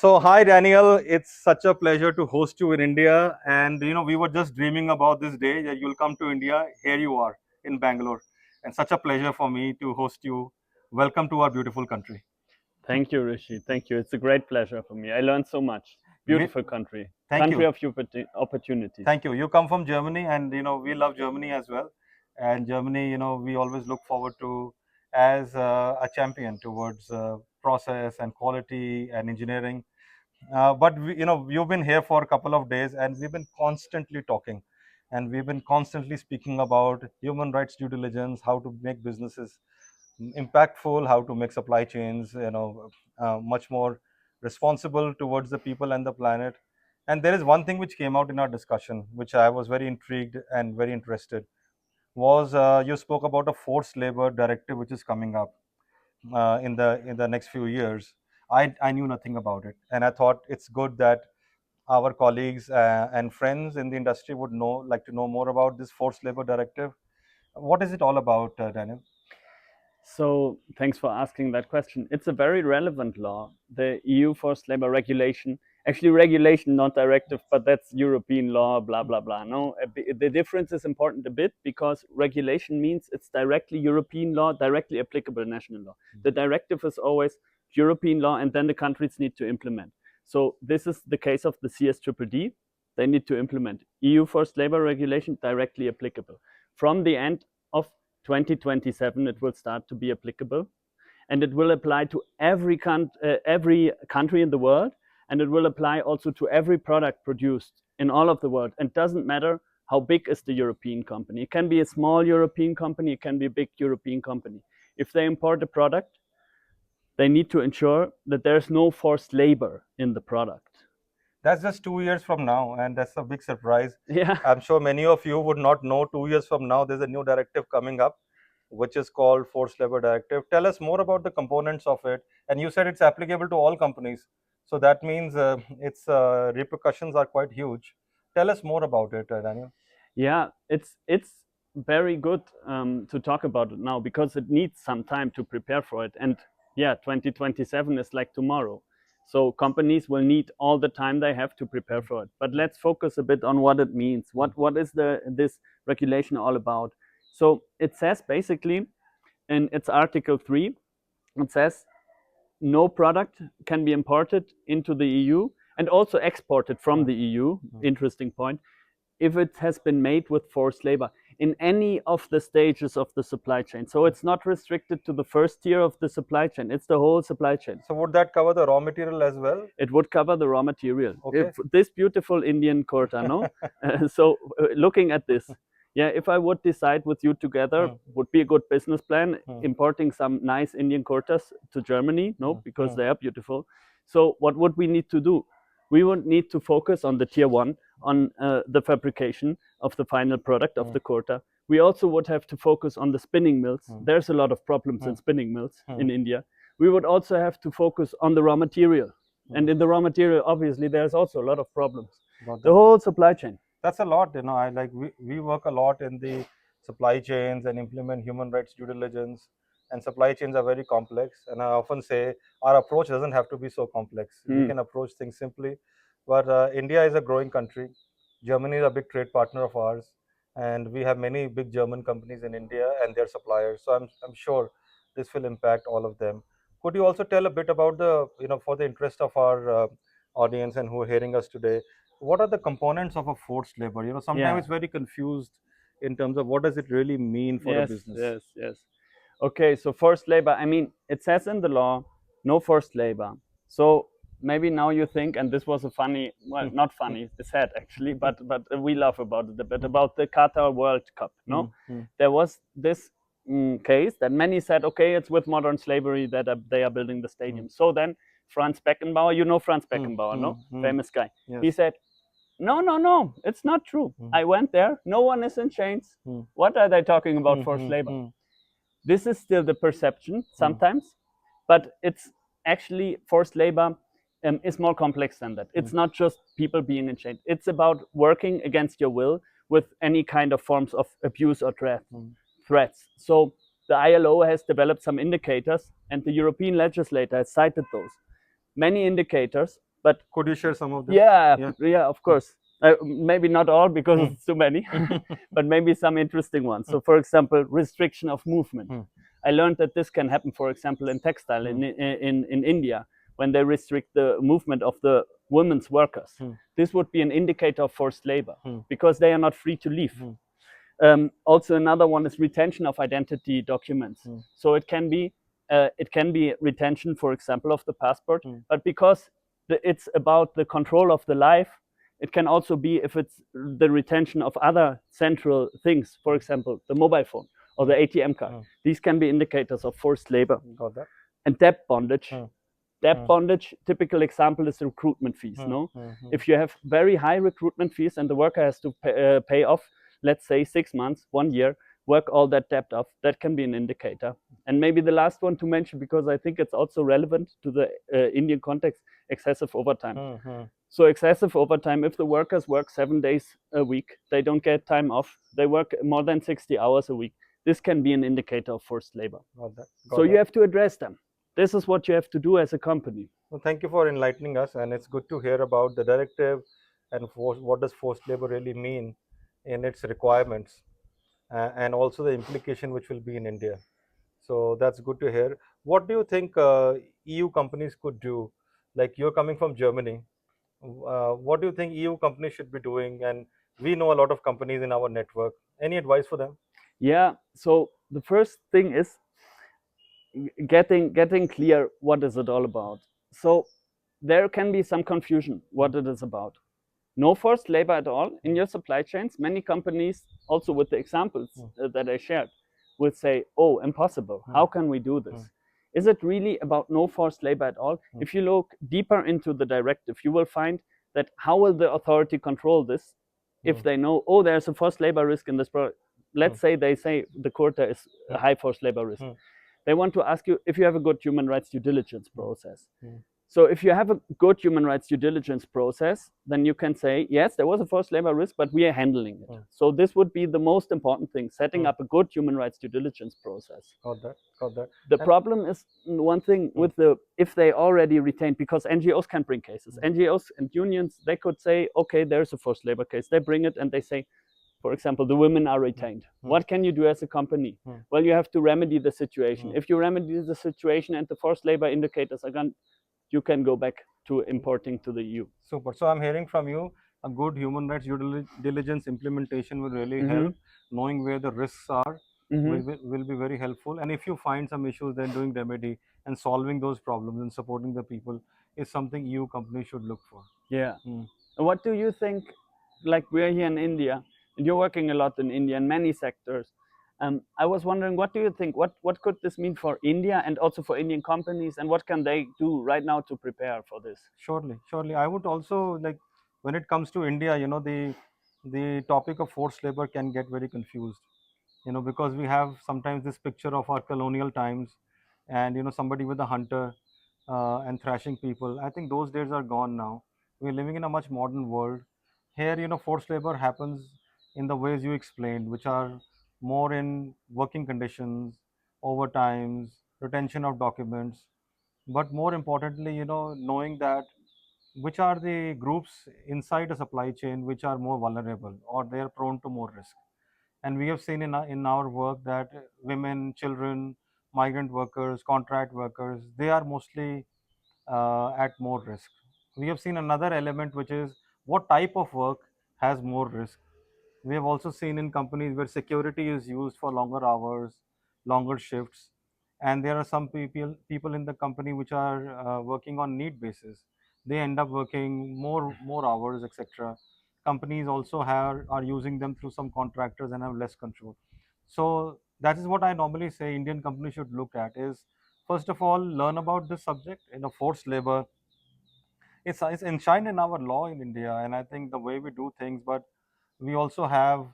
So, hi Daniel, it's such a pleasure to host you in India. And we were just dreaming about this day that you'll come to India. Here you are in Bangalore, and such a pleasure for me to host you. Welcome to our beautiful country. Thank you, Rishi. Thank you. It's a great pleasure for me. I learned so much. We, Beautiful country, thank country you, of opportunities. thank you. You come from Germany, and we love Germany as well. And Germany, we always look forward to as a champion towards process and quality and engineering. But you've been here for a couple of days, and we've been constantly talking, and we've been constantly speaking about human rights due diligence, how to make businesses impactful, how to make supply chains, much more responsible towards the people and the planet. And there is one thing which came out in our discussion, which I was very intrigued and very interested, was you spoke about a forced labor directive which is coming up in the next few years. I knew nothing about it, and I thought it's good that our colleagues and friends in the industry would like to know more about this forced labor directive. What is it all about, Daniel? So, thanks for asking that question. It's a very relevant law, the EU forced labor regulation. Actually, regulation, not directive, but that's European law, blah, blah, blah. No, the difference is important a bit because regulation means it's directly European law, directly applicable national law. The directive is always European law, and then the countries need to implement. So, this is the case of the CSDDD. They need to implement EU forced labor regulation directly applicable. From the end of 2027, it will start to be applicable, and it will apply to every country in the world, and it will apply also to every product produced in all of the world. And it doesn't matter how big is the European company. It can be a small European company, it can be a big European company. If they import a product, they need to ensure that there's no forced labor in the product. That's just 2 years from now, and that's a big surprise. Yeah. I'm sure many of you would not know 2 years from now there's a new directive coming up, which is called Forced Labor Directive. Tell us more about the components of it. And you said it's applicable to all companies. So that means its repercussions are quite huge. Tell us more about it, Daniel. Yeah, it's very good to talk about it now because it needs some time to prepare for it. And yeah, 2027 is like tomorrow. So companies will need all the time they have to prepare for it. But let's focus a bit on what it means. What is this regulation all about? So it says basically in its Article 3, it says no product can be imported into the EU and also exported from the EU. Interesting point, if it has been made with forced labor in any of the stages of the supply chain. So it's not restricted to the first tier of the supply chain, it's the whole supply chain. So would that cover the raw material as well? It would cover the raw material. Okay. If this beautiful Indian kurta, no? Looking at this, yeah, if I would decide with you together, would be a good business plan, importing some nice Indian kurtas to Germany, no, because they are beautiful. So what would we need to do? We would need to focus on the tier one, on the fabrication of the final product of the kurta. We also would have to focus on the spinning mills. There's a lot of problems in spinning mills in India. We would also have to focus on the raw material. And in the raw material, obviously, there's also a lot of problems. The whole supply chain. That's a lot. I like we work a lot in the supply chains and implement human rights due diligence. And supply chains are very complex. And I often say our approach doesn't have to be so complex. We can approach things simply. But India is a growing country. Germany is a big trade partner of ours, and we have many big German companies in India and their suppliers. So I'm sure this will impact all of them. Could you also tell a bit about for the interest of our audience and who are hearing us today, what are the components of a forced labor? Sometimes Yeah. it's very confused in terms of what does it really mean for a Yes, business. yes. Okay, so forced labor, I mean, it says in the law, no forced labor. So maybe now you think, and this was a funny, well, not funny, it's sad actually, but we laugh about it a bit, about the Qatar World Cup, no? There was this case that many said, okay, it's with modern slavery that they are building the stadium. So then Franz Beckenbauer, you know Franz Beckenbauer, no? Famous guy. Yes. He said, no, it's not true. I went there, no one is in chains. What are they talking about forced labor? This is still the perception sometimes, but it's actually forced labor is more complex than that. It's not just people being in chains. It's about working against your will with any kind of forms of abuse or threats. So the ILO has developed some indicators, and the European legislator has cited those. Many indicators But Could you share some of this? yeah, Yeah. yeah, of course. Maybe not all because Mm. it's too many, but maybe some interesting ones. So, for example, restriction of movement. Mm. I learned that this can happen, for example, in textile Mm. in India when they restrict the movement of the women's workers. Mm. This would be an indicator of forced labor Mm. because they are not free to leave. Mm. Also, another one is retention of identity documents. Mm. So it can be retention, for example, of the passport, Mm. but because it's about the control of the life, it can also be if it's the retention of other central things, for example, the mobile phone or the ATM card. Mm. These can be indicators of forced labor. Got that. And debt bondage. Mm. Debt Mm. bondage, typical example is recruitment fees. Mm. No, Mm. Mm. if you have very high recruitment fees and the worker has to pay off, let's say 6 months, 1 year, work all that debt off, that can be an indicator. And maybe the last one to mention, because I think it's also relevant to the Indian context, excessive overtime. Mm. So excessive overtime, if the workers work 7 days a week, they don't get time off, they work more than 60 hours a week, this can be an indicator of forced labor. Got that. So Got you that. have to address them. This is what you have to do as a company. Well, thank you for enlightening us, and it's good to hear about the directive and what does forced labor really mean in its requirements, and also the implication which will be in India. So that's good to hear. What do you think EU companies could do? Like you're coming from Germany, what do you think EU companies should be doing? And we know a lot of companies in our network. Any advice for them? Yeah. So the first thing is getting clear what is it all about. So there can be some confusion what it is about. No forced labor at all in your supply chains. Many companies, also with the examples that I shared, would say, "Oh, impossible. How can we do this?" Is it really about no forced labor at all? If you look deeper into the directive, you will find that how will the authority control this if they know, oh, there's a forced labor risk in this product. Let's say they say the quota is a high forced labor risk. They want to ask you if you have a good human rights due diligence process. So if you have a good human rights due diligence process, then you can say, yes, there was a forced labor risk, but we are handling it. So this would be the most important thing, setting up a good human rights due diligence process. Got that. Got that. The And problem is one thing with if they already retain, because NGOs can bring cases. NGOs and unions, they could say, okay, there's a forced labor case. They bring it and they say, for example, the women are retained. What can you do as a company? Well, you have to remedy the situation. If you remedy the situation and the forced labor indicators are gone, you can go back to importing to the EU. super. So I'm hearing from you a good human rights due diligence implementation will really help. Knowing where the risks are will be very helpful. And if you find some issues, then doing remedy and solving those problems and supporting the people is something EU companies should look for. Yeah. What do you think? Like we're here in India, and you're working a lot in India in many sectors. I was wondering, what do you think? What could this mean for India and also for Indian companies, and what can they do right now to prepare for this? Surely, surely. I would also like when it comes to India, the topic of forced labor can get very confused, because we have sometimes this picture of our colonial times, and somebody with a hunter and thrashing people. I think those days are gone now. We're living in a much modern world. Here, forced labor happens in the ways you explained, which are more in working conditions, overtimes, retention of documents, but more importantly, knowing that which are the groups inside a supply chain which are more vulnerable or they are prone to more risk. And we have seen in our work that women, children, migrant workers, contract workers, they are mostly at more risk. We have seen another element, which is what type of work has more risk. We have also seen in companies where security is used for longer hours, longer shifts, and there are some people in the company which are working on need basis. They end up working more hours, etc. Companies also are using them through some contractors and have less control. So that is what I normally say Indian companies should look at is, first of all, learn about this subject. Forced labor, it's enshrined in our law in India, and I think the way we do things, but we also have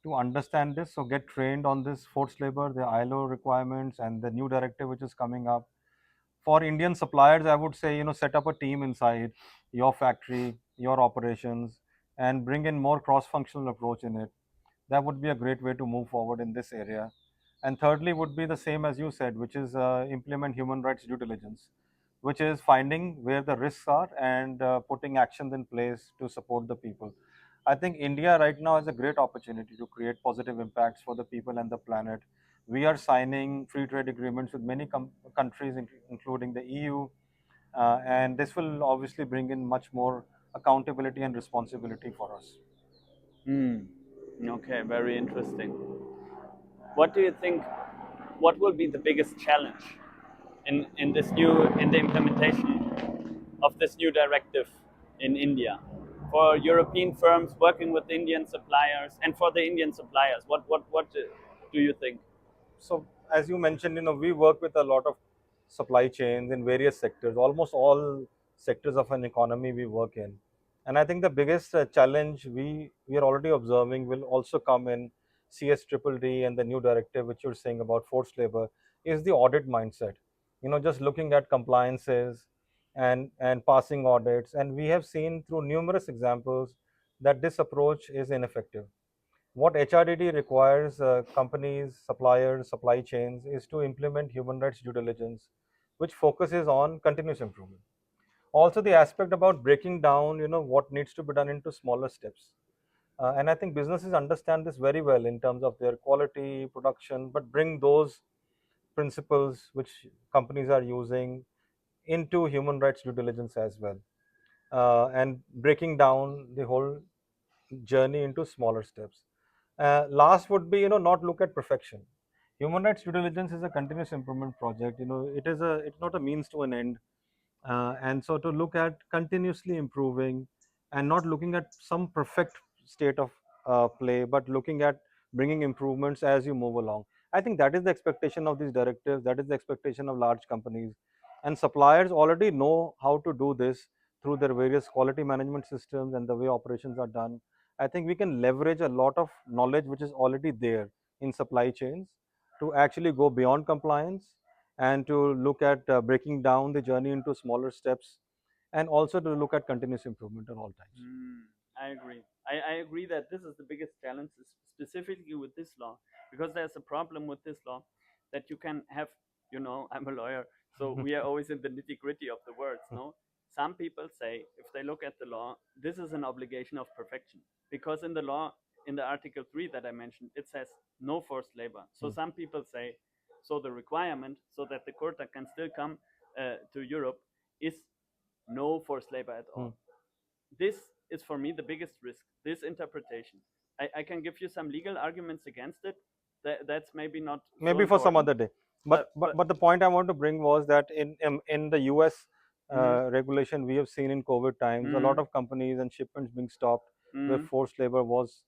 to understand this. So get trained on this forced labor, the ILO requirements, and the new directive which is coming up. For Indian suppliers, I would say, set up a team inside your factory, your operations, and bring in more cross-functional approach in it. That would be a great way to move forward in this area. And thirdly, would be the same as you said, which is implement human rights due diligence. which is finding where the risks are and putting actions in place to support the people. I think India right now has a great opportunity to create positive impacts for the people and the planet. We are signing free trade agreements with many countries, including the EU, and this will obviously bring in much more accountability and responsibility for us. Hmm. Okay, very interesting. What do you think? What will be the biggest challenge in this new in the implementation of this new directive in India for European firms working with Indian suppliers and for the Indian suppliers? What do you think? So as you mentioned, we work with a lot of supply chains in various sectors, almost all sectors of an economy we work in. And I think the biggest challenge we are already observing will also come in CS and the new directive which you're saying about forced labor is the audit mindset. Just looking at compliances and passing audits, and we have seen through numerous examples that this approach is ineffective. What HRDD requires companies, suppliers, supply chains is to implement human rights due diligence, which focuses on continuous improvement. Also, the aspect about breaking down, what needs to be done into smaller steps. And I think businesses understand this very well in terms of their quality, production, but bring those principles which companies are using into human rights due diligence as well. And breaking down the whole journey into smaller steps. Last would be, not look at perfection. Human rights due diligence is a continuous improvement project. It's not a means to an end. And so to look at continuously improving and not looking at some perfect state of play, but looking at bringing improvements as you move along. I think that is the expectation of these directives. That is the expectation of large companies. And suppliers already know how to do this through their various quality management systems and the way operations are done. I think we can leverage a lot of knowledge which is already there in supply chains to actually go beyond compliance and to look at breaking down the journey into smaller steps, and also to look at continuous improvement at all times. Mm, I agree. I agree that this is the biggest challenge, specifically with this law, because there's a problem with this law that you can have, I'm a lawyer, so we are always in the nitty gritty of the words, no? Some people say, if they look at the law, this is an obligation of perfection, because in the law, in the Article 3 that I mentioned, it says no forced labor. So some people say, so the requirement, so that the quota can still come to Europe, is no forced labor at all. This is for me the biggest risk, this interpretation. I can give you some legal arguments against it. That's maybe not so Maybe for some important. other day. But the point I want to bring was that in the US Mhm, regulation we have seen in COVID times, a lot mhm, of companies and shipments being stopped where mhm, forced labor was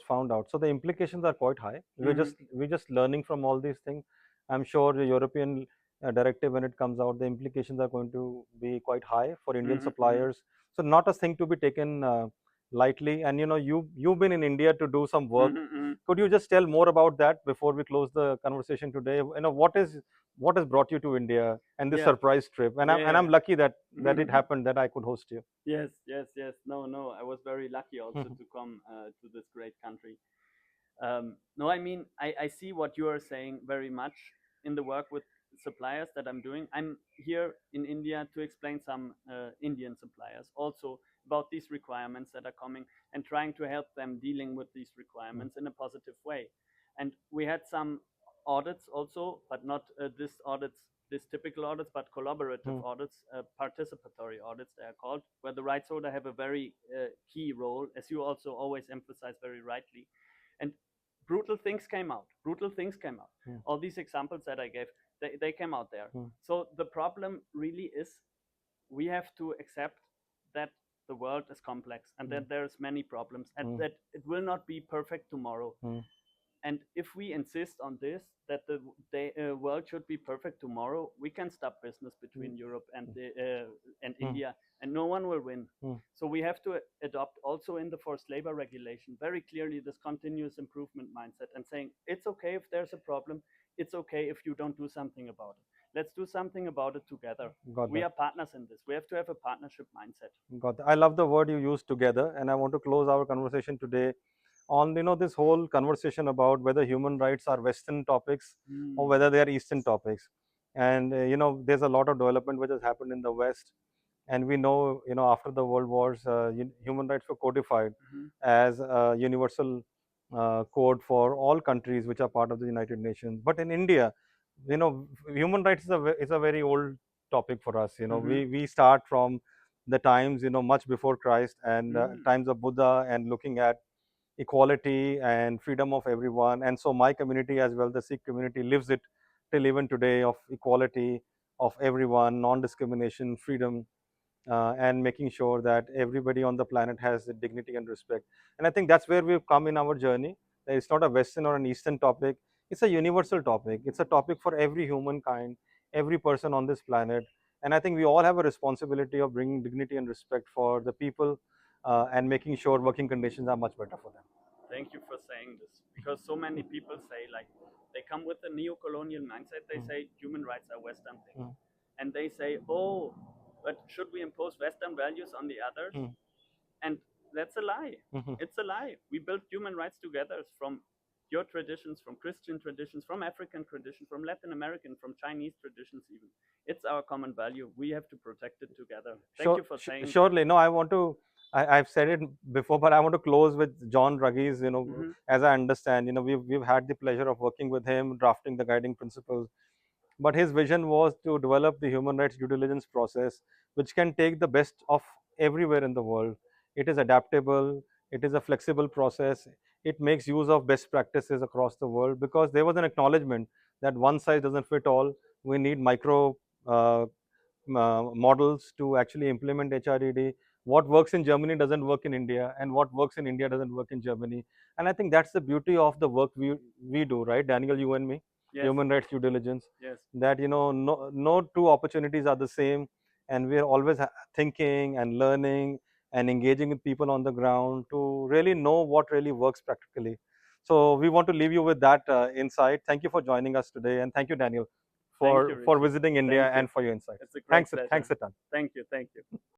found out. So the implications are quite high. mhm, We're just learning from all these things. I'm sure the European directive, when it comes out, the implications are going to be quite high for Indian mhm, mhm, suppliers. So not a thing to be taken lightly. And you've been in India to do some work. mhm, mhm. Could you just tell more about that before we close the conversation today? What has brought you to India and this Yeah, surprise trip? And I'm and yeah, I'm lucky that it yeah. happened that I could host you. Yes, yes, yes. No, no. I was very lucky also to come to this great country. No, I mean, I see what you are saying very much in the work with suppliers that I'm doing. I'm here in India to explain some Indian suppliers also about these requirements that are coming and trying to help them dealing with these requirements in a positive way. And we had some audits also, but not this typical audits, but collaborative Hmm. audits, participatory audits they are called, where the rights holder have a very key role, as you also always emphasize very rightly. And brutal things came out. Brutal things came out. Hmm. All these examples that I gave, they came out there. Hmm. So the problem really is we have to accept that the world is complex and Hmm. that there's many problems and Hmm. that it will not be perfect tomorrow. Hmm. And if we insist on this, that the world should be perfect tomorrow, we can stop business between Europe and Hmm. India, and no one will win. Hmm. So we have to adopt also in the forced labor regulation very clearly this continuous improvement mindset and saying it's okay if there's a problem, it's okay if you don't do something about it. Let's do something about it together. Got We that. are partners in this. We have to have a partnership mindset. Got that. I love the word you used, together, and I want to close our conversation today on this whole conversation about whether human rights are Western topics or Mm. whether they are Eastern topics. And there's a lot of development which has happened in the West, and we know, after the world wars, human rights were codified as a universal code for all countries which are part of the United Nations. But in India, human rights is a very old topic for us. We start from the times, much before Christ, and times of Buddha, and looking at equality and freedom of everyone. And so my community as well, the Sikh community, lives it till even today, of equality of everyone, non-discrimination, freedom, and making sure that everybody on the planet has the dignity and respect. And I think that's where we've come in our journey. That it's not a Western or an Eastern topic. It's a universal topic. It's a topic for every humankind, every person on this planet. And I think we all have a responsibility of bringing dignity and respect for the people, and making sure working conditions are much better for them. Thank you for saying this, because so many people say, like, they come with a neo-colonial mindset. They say human rights are Western thing, and they say, oh, but should we impose Western values on the others? And that's a lie. It's a lie. We built human rights together, from your traditions, from Christian traditions, from African traditions, from Latin American, from Chinese traditions even. It's our common value. We have to protect it together. Thank you for saying. Surely. No, I've said it before, but I want to close with John Ruggies. As I understand, we've had the pleasure of working with him, drafting the guiding principles. But his vision was to develop the human rights due diligence process, which can take the best of everywhere in the world. It is adaptable, it is a flexible process, it makes use of best practices across the world, because there was an acknowledgement that one size doesn't fit all. We need micro models to actually implement HRDD. What works in Germany doesn't work in India, and what works in India doesn't work in Germany. And I think that's the beauty of the work we do, right, Daniel, you and me, Yes. human rights due diligence. Yes. That no two opportunities are the same, and we're always thinking and learning and engaging with people on the ground to really know what really works practically. So we want to leave you with that insight. Thank you for joining us today, and thank you, Daniel, Thank you, for Rishi. visiting India Thank you. and for your insights. It's a great Thanks, pleasure. thanks a ton. Thank you. Thank you.